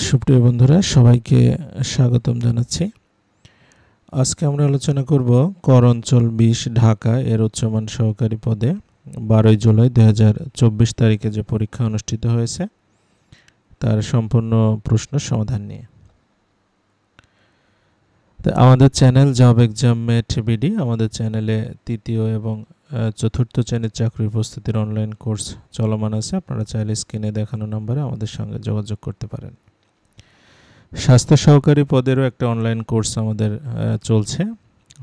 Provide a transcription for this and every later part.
সুপ্রিয় বন্ধুরা সবাইকে স্বাগতম জানাচ্ছি। আজকে আমরা আলোচনা করব কর অঞ্চল 20 ঢাকা এর উচ্চমান সহকারী পদে 12 জুলাই 2024 তারিখে যে পরীক্ষা অনুষ্ঠিত হয়েছে তার সম্পূর্ণ প্রশ্ন সমাধান নিয়ে। তো আমাদের channel job exam mate BD, আমাদের চ্যানেলে তৃতীয় এবং চতুর্থ শ্রেণীর চাকরির প্রস্তুতির অনলাইন কোর্স চলমান আছে। আপনারা চাইলে স্ক্রিনে দেখানো নম্বরে আমাদের সঙ্গে যোগাযোগ করতে পারেন। স্বাস্থ্য সহকারী পদেরও একটা অনলাইন কোর্স আমাদের চলছে,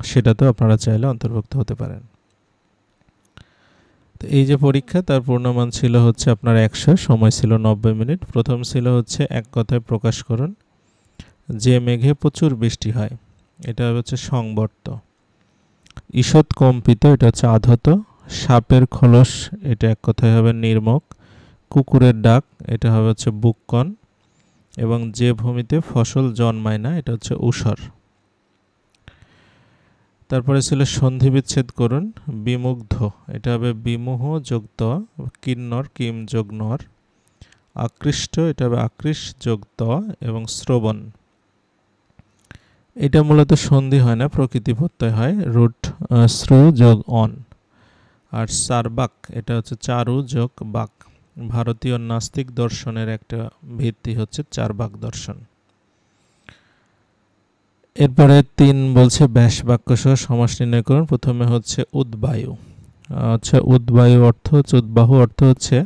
সেটাতেও আপনারা চাইলে অন্তর্ভুক্ত হতে পারেন। তো এই যে পরীক্ষা, তার পূর্ণমান ছিল হচ্ছে আপনার 100, সময় ছিল 90 মিনিট। প্রথম ছিল হচ্ছে এক কথায় প্রকাশ করুন। যে মেঘে প্রচুর বৃষ্টি হয়, এটা হচ্ছে সংবর্ত। ঈষৎ কম্পিত, এটা হচ্ছে আধত। সাপের খোলস, এটা এক কথায় হবে নির্মক। কুকুরের ডাক, এটা হবে হচ্ছে বুককন। এবং যে ভূমিতে ফসল জন্মায় না, এটা হচ্ছে ঊষর। তারপরে ছিল সন্ধি বিচ্ছেদ করুন। বিমুগ্ধ, এটা হবে বিমুহ যোগ ত, কিন্নর কিম যোগ নর। আকৃষ্ট, এটা হবে আকৃষ যোগ ত এবং শ্রবণ, এটা মূলত সন্ধি হয় না, প্রকৃতি প্রত্যয় হয়, রুট শ্রু যোগ অন। আর চারবাক, এটা হচ্ছে চারু যোগ বাক। ভারতীয় নাস্তিক দর্শনের একটা ভিত্তি হচ্ছে চারবাক দর্শন। এরপরে 3 বলছে ব্যাস বাক্য সহ সমাস নির্ণয় করুন। প্রথমে হচ্ছে উদ্বায়ু। উদ্বায়ু অর্থ হচ্ছে, উদ্বাহু অর্থ হচ্ছে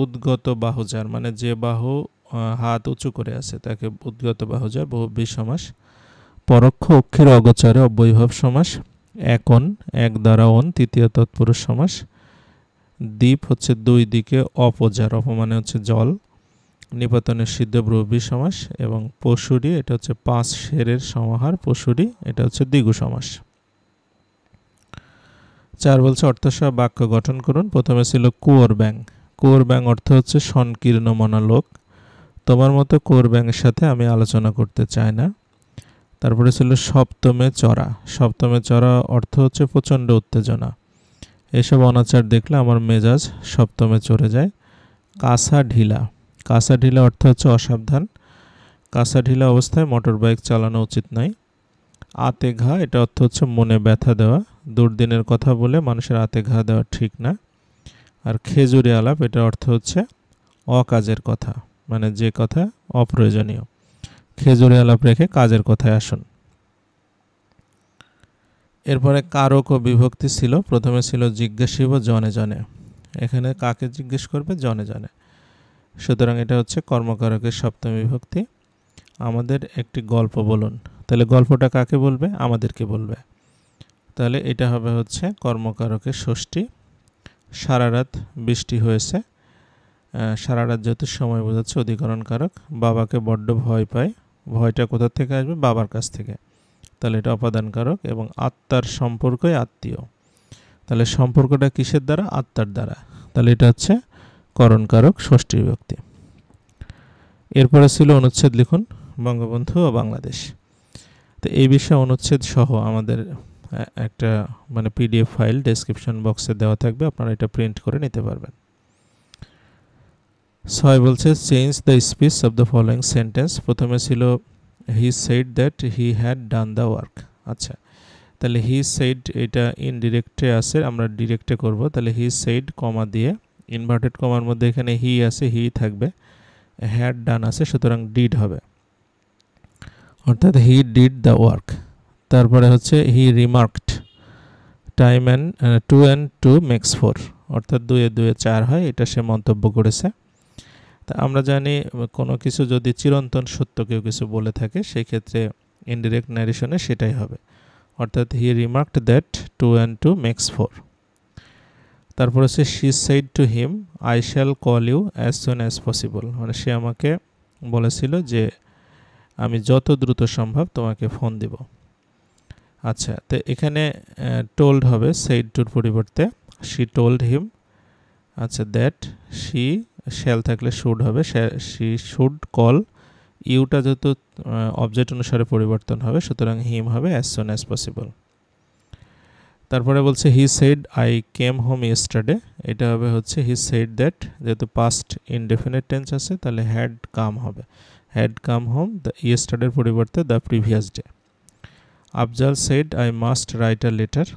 উদ্গত বাহুজার, মানে যে বাহু হাত উঁচু করে আছে তাকে উদ্গত বাহুজার, বহুব্রী সমাস। পরোক্ষ অক্ষের অগোচরে অব্যয়ীভাব সমাস। একন, এক দ্বারা অন, তৃতীয় তৎপুরুষ সমাস। দ্বীপ হচ্ছে দুই দিকে, অপজার, অপমানে হচ্ছে জল। নিপাতনের সিদ্ধ বহুব্রী সমাস। এবং পশুরি, এটা হচ্ছে 5 শেরের সমাহার, পশুরি, এটা হচ্ছে দ্বিগু সমাস। 4 বলছে অর্থসহ বাক্য গঠন করুন। প্রথমে ছিল কুয়োর ব্যাং। কুয়োর ব্যাং অর্থ হচ্ছে সংকীর্ণ মনা লোক। তোমার মতো কুয়োর ব্যাঙের সাথে আমি আলোচনা করতে চাই না। তারপরে ছিল সপ্তমে চড়া। সপ্তমে চড়া অর্থ হচ্ছে প্রচণ্ড উত্তেজনা। এসব অনাচার দেখলে আমার মেজাজ সপ্তমে চড়ে যায়। কাঁচা ঢিলা। কাঁচা ঢিলা অর্থ হচ্ছে অসাবধান। কাঁচা ঢিলা অবস্থায় মোটর বাইক চালানো উচিত নয়। আতে ঘা, এটা অর্থ হচ্ছে মনে ব্যথা দেওয়া। দুর্দিনের কথা বলে মানুষের আতে ঘা দেওয়া ঠিক না। আর খেজুরি আলাপ, এটা অর্থ হচ্ছে অকাজের কথা, মানে যে কথা অপ্রয়োজনীয়। খেজুরি আলাপ রেখে কাজের কথায় আসুন। এরপরে কারক ও বিভক্তি ছিল। প্রথমে ছিল জিজ্ঞাসিব জনে জনে। এখানে কাকে জিজ্ঞেস করবে? জনে জনে। সুতরাং এটা হচ্ছে কর্মকারকের সপ্তম বিভক্তি। আমাদের একটি গল্প বলুন। তাহলে গল্পটা কাকে বলবে? আমাদেরকে বলবে। তাহলে এটা হবে হচ্ছে কর্মকারকের ষষ্ঠী। সারা রাত বৃষ্টি হয়েছে। সারা রাত যেহেতু সময় বোঝাচ্ছে, অধিকরণ কারক। বাবাকে বড্ড ভয় পায়। ভয়টা কোথা থেকে আসবে? বাবার কাছ থেকে। তাহলে এটা অপাদান কারক। এবং আত্মার সম্পর্কই আত্মীয়। তাহলে সম্পর্কটা কিসের দ্বারা? আত্মার দ্বারা। তাহলে এটা হচ্ছে করণ কারক, ষষ্ঠী বিভক্তি। এরপরে ছিল অনুচ্ছেদ লিখুন, বঙ্গবন্ধু ও বাংলাদেশ। তো এই বিষয়ে অনুচ্ছেদ সহ আমাদের একটা পিডিএফ ফাইল ডেসক্রিপশন বক্সে দেওয়া থাকবে, আপনারা এটা প্রিন্ট করে নিতে পারবেন। 6 বলছে change the speech of the following sentence. প্রথমে ছিল he said that he had done the work. আচ্ছা, তাহলে হি সেড এটা ইনডিরেক্টে আছে, আমরা ডিরেক্টে করব। তাহলে হি সেড কমা দিয়ে, ইনভার্টেড কমার মধ্যে এখানে হি আছে, হি থাকবে। হ্যাড ডান আছে, সুতরাং ডিড হবে, অর্থাৎ হি ডিড দ্য ওয়ার্ক। তারপরে হচ্ছে হি remarked time and 2 and 2 makes 4, অর্থাৎ 2 এ 2 4 হয়, এটা সে মন্তব্য করেছে। তা আমরা জানি কোনো কিছু যদি চিরন্তন সত্য কেউ কিছু বলে থাকে, সেই ক্ষেত্রে ইনডিরেক্ট ন্যারেশনে সেটাই হবে, অর্থাৎ he remarked that 2 and 2 makes 4। তারপর হচ্ছে she said to him I shall call you as soon as possible, মানে সে আমাকে বলেছিল যে আমি যত দ্রুত সম্ভব তোমাকে ফোন দিব। আচ্ছা, তো এখানে টোল্ড হবে সেড টুর পরিবর্তে, শি টোল্ড হিম। আচ্ছা, দ্যাট শি, শ্যাল থাকলে শুড হবে, শি শুড কল। ইউটা যেহেতু অবজেক্ট অনুসারে পরিবর্তন হবে, সুতরাং হিম হবে অ্যাজ সুন অ্যাজ পসিবল। তারপরে বলছে he said I came home yesterday, এটা হবে হচ্ছে হি সেড দ্যাট, যেহেতু পাস্ট ইনডেফিনিট টেন্স আছে তাহলে হ্যাড কাম হবে। had come home the yesterday পরিবর্তে the previous day. Afzal said I must write a letter.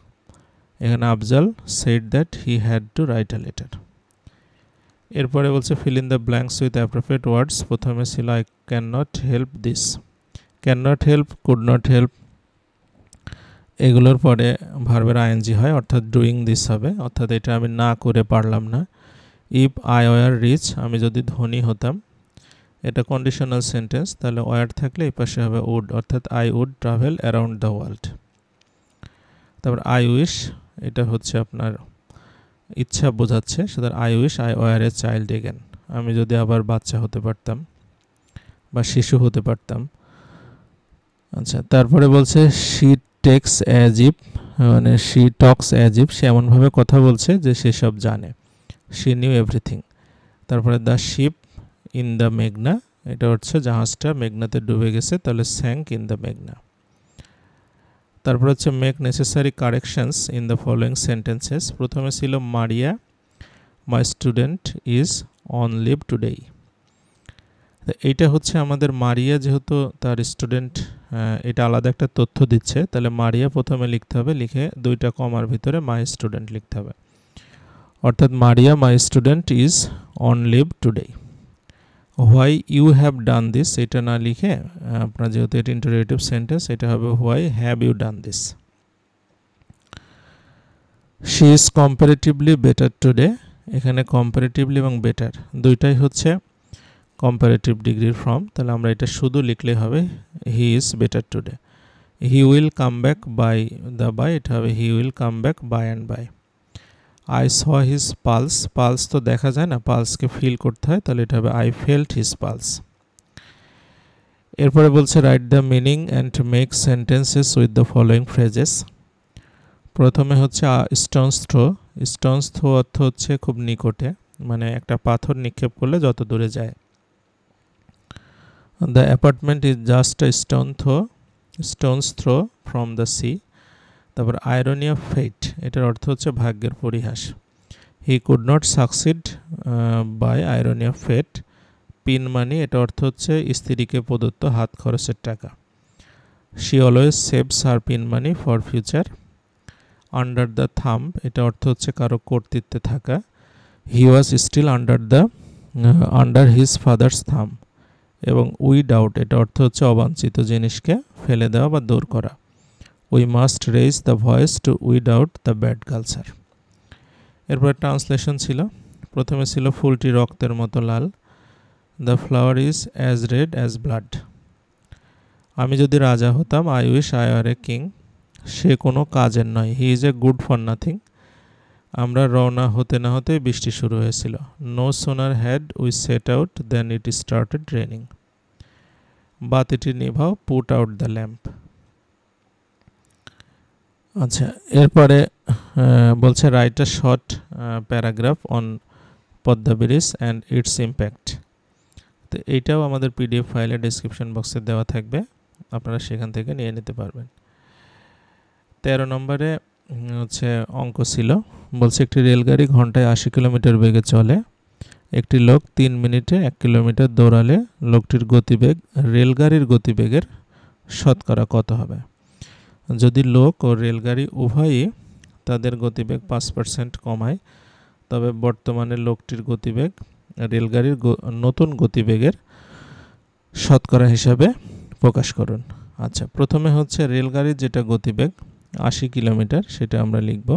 এখানে Afzal said that he had to write a letter. এরপরে বলছে fill in the blanks with appropriate words. প্রথমে ছিল I cannot help this. Cannot help, could not help, এগুলোর পরে ভার্বের ING হয়, অর্থাৎ ডুইং দিস হবে, অর্থাৎ এটা আমি না করে পারলাম না। ইফ আই ওয়ার রিচ, আমি যদি ধনী হতাম, এটা কন্ডিশনাল সেন্টেন্স, তাহলে ওয়ার থাকলে এই পাশে হবে উড, অর্থাৎ I would travel around the world. তারপর আই উইশ, এটা হচ্ছে আপনার ইচ্ছা বোঝাচ্ছে, সুতরাং I wish I were a child again, আমি যদি আবার বাচ্চা হতে পারতাম বা শিশু হতে পারতাম। আচ্ছা, তারপরে বলছে শি টেক্স অ্যাজ ইফ, মানে শি টক্স অ্যাজ ইফ, সে এমনভাবে কথা বলছে যে সে সব জানে, শি নিউ এভরিথিং। তারপরে দ্য শিপ ইন দ্য মেঘনা, এটা হচ্ছে জাহাজটা মেঘনাতে ডুবে গেছে, তাহলে স্যাঙ্ক ইন দ্য মেঘনা। তারপর হচ্ছে make necessary corrections in the following sentences. প্রথমে ছিল Maria my student is on leave today. এইটা হচ্ছে আমাদের মারিয়া যেহেতু তার স্টুডেন্ট, এটা আলাদা একটা তথ্য দিচ্ছে, তাহলে মারিয়া প্রথমে লিখতে হবে, লিখে দুইটা কমার ভিতরে মাই স্টুডেন্ট লিখতে হবে, অর্থাৎ Maria my student is on leave today. Why you have done this, এটা না লিখে আপনার যেহেতু এটা ইন্টারোগেটিভ সেন্টেন্স, এটা হবে why have you done this. She is comparatively better today, এখানে কম্পারেটিভলি এবং বেটার দুইটাই হচ্ছে কম্পারেটিভ ডিগ্রির ফর্ম, তাহলে আমরা এটা শুধু লিখলেই হবে he is better today. He will come back by the by, এটা হবে he will come back by and by. I saw his pulse, pulse তো দেখা যায় না, পালসকে ফিল করতে হয়, তাহলে এটা হবে আই ফেল্ট হিজ পালস। এরপরে বলছে write the meaning and make sentences with the following phrases. প্রথমে হচ্ছে স্টোনস থ্রো, স্টোনস থ্রো অর্থ হচ্ছে খুব নিকটে, মানে একটা পাথর নিক্ষেপ করলে যত দূরে যায়। The apartment is just a stone's throw from the sea. তারপর আইরনি অফ ফেট, এটার অর্থ হচ্ছে ভাগ্যের পরিহাস। He could not succeed by irony of fate. Pin money, এটা অর্থ হচ্ছে স্ত্রীকে প্রদত্ত হাত খরচের টাকা। She always saves her pin money for future. Under the thumb, এটা অর্থ হচ্ছে কারো কর্তৃত্বে থাকা। He was still under his father's thumb. এবং উইদাউট, এটা অর্থ হচ্ছে অবাঞ্ছিত জিনিসকে ফেলে দেওয়া বা দূর করা। We must raise the voice to without the bad culture. এরপর ট্রান্সলেশন ছিল, প্রথমে ছিল ফুলটি রক্তের মতো লাল। The flower is as red as blood. আমি যদি রাজা হতাম, I wish I are a king. সে কোনো কাজের নয়, he is a good for nothing. আমরা রওনা হতে না হতে বৃষ্টি শুরু হয়েছিল। No sooner had we set out than it started raining. বাতিটি নিভাও, পুট আউট দ্য ল্যাম্প। আচ্ছা, এরপরে বলছে write a short paragraph on Padma bridge and its impact. তো এইটাও আমাদের পিডিএফ ফাইলে ডেসক্রিপশন বক্সে দেওয়া থাকবে, আপনারা সেখান থেকে নিয়ে নিতে পারবেন। 13 নম্বরে হচ্ছে অঙ্ক ছিল, বলছে একটি রেলগাড়ি ঘন্টায় 80 কিলোমিটার বেগে চলে। একটি লোক 3 মিনিটে 1 কিলোমিটার দৌড়ালে লোকটির গতিবেগ রেলগাড়ির গতিবেগের শতকরা কত হবে? যদি লোক ও রেলগাড়ি উভয়ই তাদের গতিবেগ 5% কমায়, তবে বর্তমানে লোকটির গতিবেগ রেলগাড়ির নতুন গতিবেগের শতকরা হিসাবে প্রকাশ করুন। আচ্ছা, প্রথমে হচ্ছে রেলগাড়ির যেটা গতিবেগ 80 কিলোমিটার, সেটা আমরা লিখব।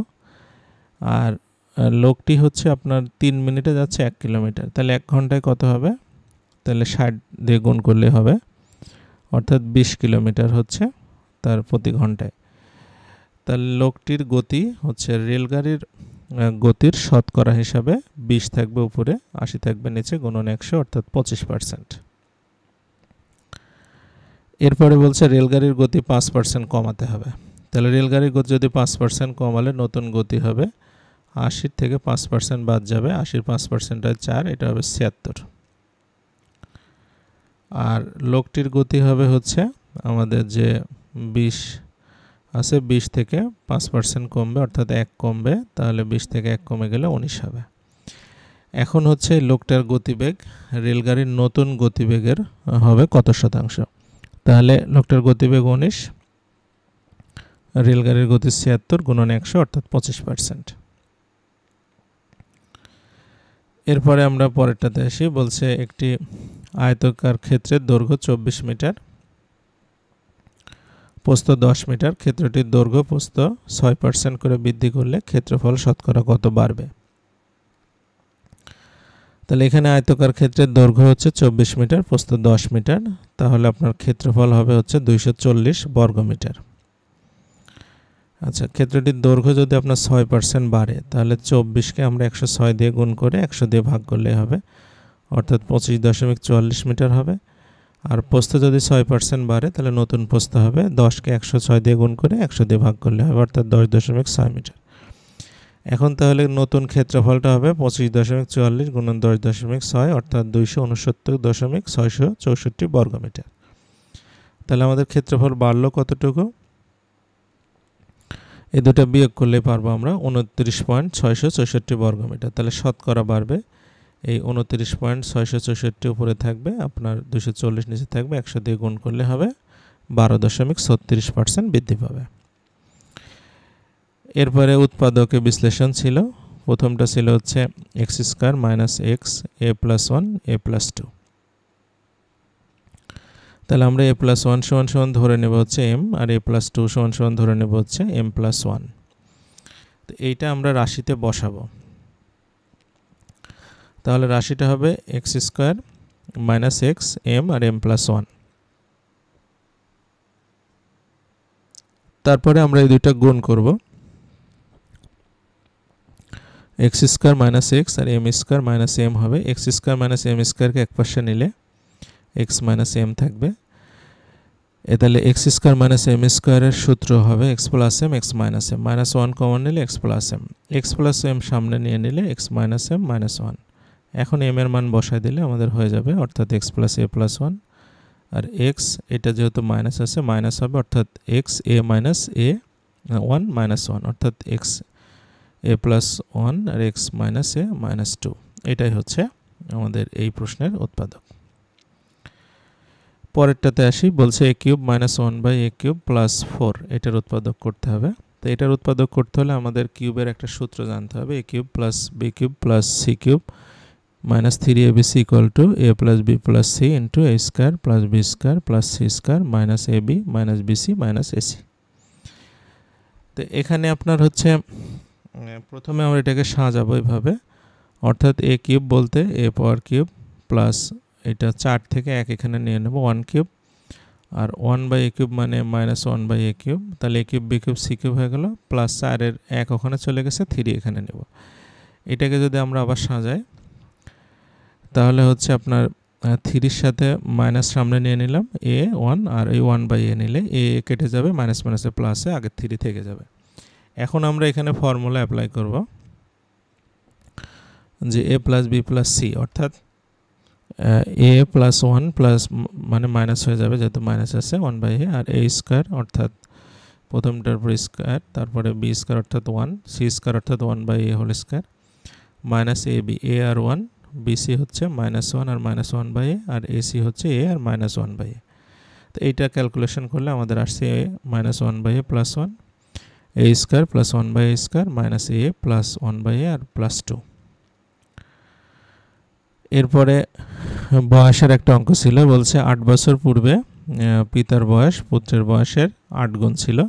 আর লোকটি হচ্ছে আপনার 3 মিনিটে যাচ্ছে 1 কিলোমিটার, তাহলে 1 ঘন্টায় কত হবে? তাহলে 60 দিয়ে গুণ করলে হবে, অর্থাৎ 20 কিলোমিটার হচ্ছে তার প্রতি ঘন্টায়। তাহলে লোকটির গতি হচ্ছে রেলগাড়ির গতির শতকরা হিসাবে 20 থাকবে উপরে, 80 থাকবে নিচে, গুণন 100, অর্থাৎ 25%। এরপরে বলছে রেলগাড়ির গতি 5% কমাতে হবে। তাহলে রেলগাড়ির গতি যদি 5% কমালে নতুন গতি হবে 80 থেকে 5% বাদ যাবে, 80 5% 4, এটা হবে 76। আর লোকটির গতি হবে হচ্ছে আমাদের যে 20 আছে, 20 থেকে 5% কমবে, অর্থাৎ 1 কমবে, তাহলে 20 থেকে 1 কমে গেলে 19 হবে। এখন হচ্ছে লোকটার গতিবেগ রেলগাড়ির নতুন গতিবেগের হবে কত শতাংশ। তাহলে লোকটার গতিবেগ 19, রেলগাড়ির গতি 76 গুণন 100 অর্থাৎ 25%। এরপরে আমরা পরেরটাতে আসি। বলছে একটি আয়তাকার ক্ষেত্রের দৈর্ঘ্য 24 মিটার, প্রস্থ 10 মিটার। ক্ষেত্রটির দৈর্ঘ্য প্রস্থ 6% করে বৃদ্ধি করলে ক্ষেত্রফল শতকরা কত বাড়বে। তাহলে এখানে আয়তাকার ক্ষেত্রের দৈর্ঘ্য হচ্ছে 24 মিটার, প্রস্থ 10 মিটার, তাহলে আপনার ক্ষেত্রফল হবে হচ্ছে 240 বর্গমিটার। আচ্ছা, ক্ষেত্রটির দৈর্ঘ্য যদি আপনার 6% বাড়ে তাহলে 24কে আমরা 106 দিয়ে গুণ করে 100 দিয়ে ভাগ করলে হবে, অর্থাৎ 25.44 মিটার হবে। আর প্রস্থ যদি 6% বাড়ে তাহলে নতুন প্রস্থ হবে 10কে 106 দিয়ে গুণ করে 100 দিয়ে ভাগ করলে হবে, অর্থাৎ 10.6 মিটার। এখন তাহলে নতুন ক্ষেত্রফলটা হবে 25.44 গুণন 10.6 অর্থাৎ 269.664 বর্গমিটার। তাহলে আমাদের ক্ষেত্রফল বাড়লো কতটুকু, এই দুটো বিয়োগ করলে পারবো আমরা 29.664 বর্গমিটার। তাহলে শতকরা বাড়বে এই 29.664 উপরে থাকবে, আপনার 240 নিচে থাকবে, 100 দিয়ে গুণ করলে হবে 12.36% বৃদ্ধি পাবে। এরপরে উৎপাদকে বিশ্লেষণ ছিল। প্রথমটা ছিল হচ্ছে x² - x a + 1 a + 2। তাহলে আমরা a + 1 = ধরে নেব হচ্ছে m, আর a + 2 = ধরে নেব হচ্ছে m + 1। তো এইটা আমরা রাশিতে বসাবো। তাহলে রাশিটা হবে x² - x m আর m + 1। তারপরে আমরা এই দুইটা গুণ করব। x² - x আর m² - m হবে। x² - m² কে একপাশে নিলে x - m থাকবে। তাহলে x² - m² এর সূত্র হবে x + m x - m, -1 common নিলে x + m, x + m সামনে নিয়ে নিলে x - m -1। এখন m এর মান বসায় দিলে আমাদের হয়ে যাবে, অর্থাৎ x + a + 1, আর x এটা যেহেতু মাইনাস আছে মাইনাস হবে, অর্থাৎ x a - a 1 - 1 অর্থাৎ x a + 1 R x - a - 2। এটাই হচ্ছে আমাদের এই প্রশ্নের উৎপাদক। পরেরটাতে আসি। বলছে a³ - 1/a³ + 4, এটার উৎপাদক করতে হবে। তো এটার উৎপাদক করতে হলে আমাদের কিউবের একটা সূত্র জানতে হবে। a³ + b³ + c³ - 3abc = a + b + c * a² + b² + c² - ab - bc - ac। তো এখানে আপনার হচ্ছে প্রথমে আমরা এটাকে সাজাবো এইভাবে, অর্থাৎ a³ বলতে a পাওয়ার কিউব প্লাস এটা 4 থেকে 1 এখানে নিয়ে নেব 1³ আর 1/a³ মানে -1/a³। তাহলে a³ b³ c³ হয়ে গেল, প্লাস 4 এর 1 ওখানে চলে গেছে, 3 এখানে নেব। এটাকে যদি আমরা আবার সাজাই তাহলে হচ্ছে আপনার 3 এর সাথে মাইনাস সামনে নিয়ে নিলাম a1, আর এই 1/a নিলে a কেটে যাবে, মাইনাস মাইনাসে প্লাসে আগে 3 থেকে যাবে। এখন আমরা এখানে ফর্মুলা অ্যাপ্লাই করব যে a + b + c অর্থাৎ a + 1 প্লাস মানে মাইনাস হয়ে যাবে যেহেতু মাইনাস আছে 1/a, আর a² অর্থাৎ প্রথমটার উপর স্কয়ার, তারপরে b² অর্থাৎ 1, c² অর্থাৎ 1/a whole square minus ab, a আর 1, bc হচ্ছে -1 আর -1/a, আর ac হচ্ছে a আর -1/a। তো এইটা ক্যালকুলেশন করলে আমাদের আসছে a -1/a + 1, a² + 1/a² - a + 1/a আর +2। এরপরে বয়সের একটা অঙ্ক ছিল। বলছে 8 বছর পূর্বে পিতার বয়স পুত্রের বয়সের 8 গুণ ছিল,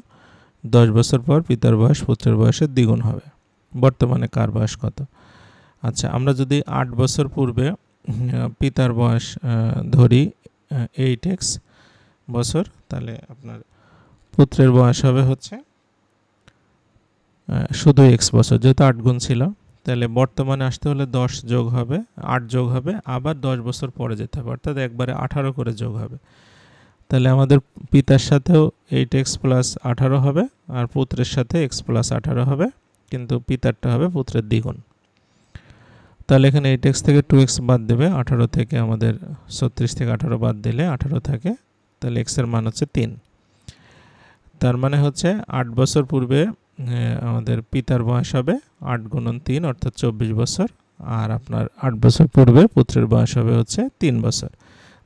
10 বছর পর পিতার বয়স পুত্রের বয়সের দ্বিগুণ হবে, বর্তমানে কার বয়স কত। আচ্ছা, আমরা যদি 8 বছর পূর্বে পিতার বয়স ধরি 8x বছর, তাহলে আপনার পুত্রের বয়স হবে হচ্ছে শুধু x বছর, যেহেতু 8 গুণ ছিল। তাহলে বর্তমানে আসতে হলে 10 যোগ হবে, 8 যোগ হবে, আবার 10 বছর পরে যেতে হবে, অর্থাৎ একবারে 18 করে যোগ হবে। তাহলে আমাদের পিতার সাথেও 8x + 18 হবে, আর পুত্রের সাথে x + 18 হবে, কিন্তু পিতারটা হবে পুত্রের দ্বিগুণ। তাহলে এখানে 8x থেকে 2x বাদ দেবে, 18 থেকে আমাদের 36 থেকে 18 বাদ দিলে 18 থাকে, তাহলে x এর মান হচ্ছে 3। তার মানে হচ্ছে 8 বছর পূর্বে আমাদের পিতার বয়স হবে 8 × 3 অর্থাৎ 24 বছর, আর আপনার 8 বছর পূর্বে পুত্রের বয়স হবে হচ্ছে 3 বছর।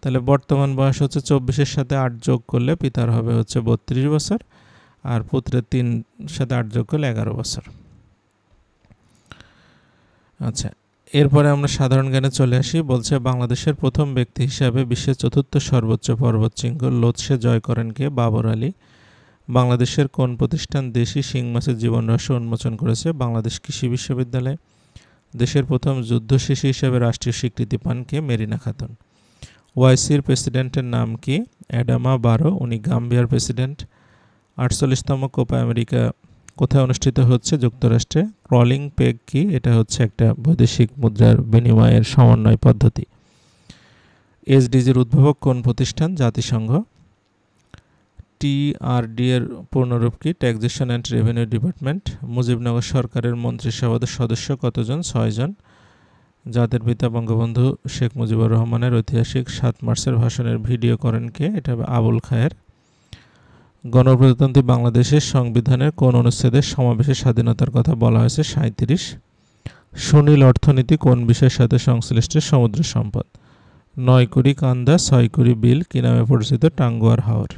তাহলে বর্তমান বয়স হচ্ছে 24-এর সাথে 8 যোগ করলে পিতার হবে হচ্ছে 32 বছর, আর পুত্রের 3 সাথে 8 যোগ করলে 11 বছর। আচ্ছা, এরপরে আমরা সাধারণ জ্ঞানে চলে আসি। বলছে বাংলাদেশের প্রথম ব্যক্তি হিসাবে বিশ্বের 4র্থ সর্বোচ্চ পর্বতশৃঙ্গ লোতসে জয় করেন কে? বাবর আলী। বাংলাদেশের কোন প্রতিষ্ঠান দেশি শিং মাছের জীবন রহস্য উন্মোচন করেছে? বাংলাদেশ কৃষি বিশ্ববিদ্যালয়। দেশের প্রথম যুদ্ধ শিশু হিসেবে রাষ্ট্রীয় স্বীকৃতি পান কে? মেরিনা খাতুন। ওআইসির প্রেসিডেন্টের নাম কি? অ্যাডামা বারো, উনি গাম্বিয়ার প্রেসিডেন্ট। 48তম কোপা আমেরিকা কোথায় অনুষ্ঠিত হচ্ছে? যুক্তরাষ্ট্রে। ক্রলিং পেগ কি? এটা হচ্ছে একটা বৈদেশিক মুদ্রার বিনিময়ের সমন্বয় পদ্ধতি। এসডিজির উদ্ভাবক কোন প্রতিষ্ঠান? জাতিসংঘ। টিআরডি এর পূর্ণরূপ কি? Taxation and revenue department. Mujibnagar সরকারের মন্ত্রিসভার সদস্য কতজন? 6 জন। জাতির পিতা বঙ্গবন্ধু শেখ মুজিবুর রহমানের ঐতিহাসিক 7 মার্চের ভাষণের ভিডিও করেন কে? এটা আবুল খায়ের। গণপ্রজাতন্ত্রী বাংলাদেশের সংবিধানের কোন অনুচ্ছেদে সমাবেশের স্বাধীনতার কথা বলা হয়েছে? 37। সুনীল অর্থনীতি কোন বিষয়ের সাথে সংশ্লিষ্ট? সমুদ্র সম্পদ। 9 কুড়ি কান্দা 6 কুড়ি বিল কি নামে পরিচিত? টাঙ্গুয়ার হাওর।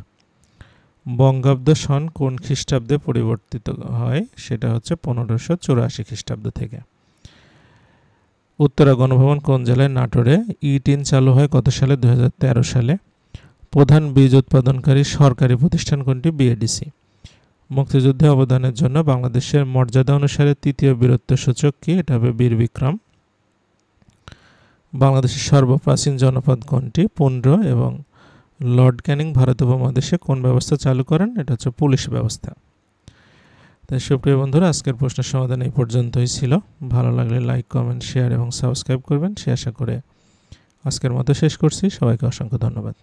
বঙ্গাব্দ সন কোন খ্রিস্টাব্দে পরিবর্তিত হয়? সেটা হচ্ছে 1584 খ্রিস্টাব্দ থেকে। উত্তরা গণভবন কোন জেলায়? নাটোরে। ই-10 চালু হয় কত সালে? 2013 সালে। প্রধান বীজ উৎপাদনকারী সরকারি প্রতিষ্ঠান কোনটি? বিএডিসি। মুক্তিযুদ্ধে অবদানের জন্য বাংলাদেশের মর্যাদা অনুসারে 3য় বীরত্ব সূচক কি? এটা হবে বীর বিক্রম। বাংলাদেশের সর্বপ্রাচীন জনপদ কোনটি? পুন্ড্র। এবং লর্ড ক্যানিং ভারত উপমহাদেশে কোন ব্যবস্থা চালু করেন? এটা হচ্ছে পুলিশ ব্যবস্থা। তাই সুপ্রিয় বন্ধুরা, আজকের প্রশ্নের সমাধান এই পর্যন্তই ছিল। ভালো লাগলে লাইক, কমেন্ট, শেয়ার এবং সাবস্ক্রাইব করবেন। সে আশা করে আজকের মতো শেষ করছি। সবাইকে অসংখ্য ধন্যবাদ।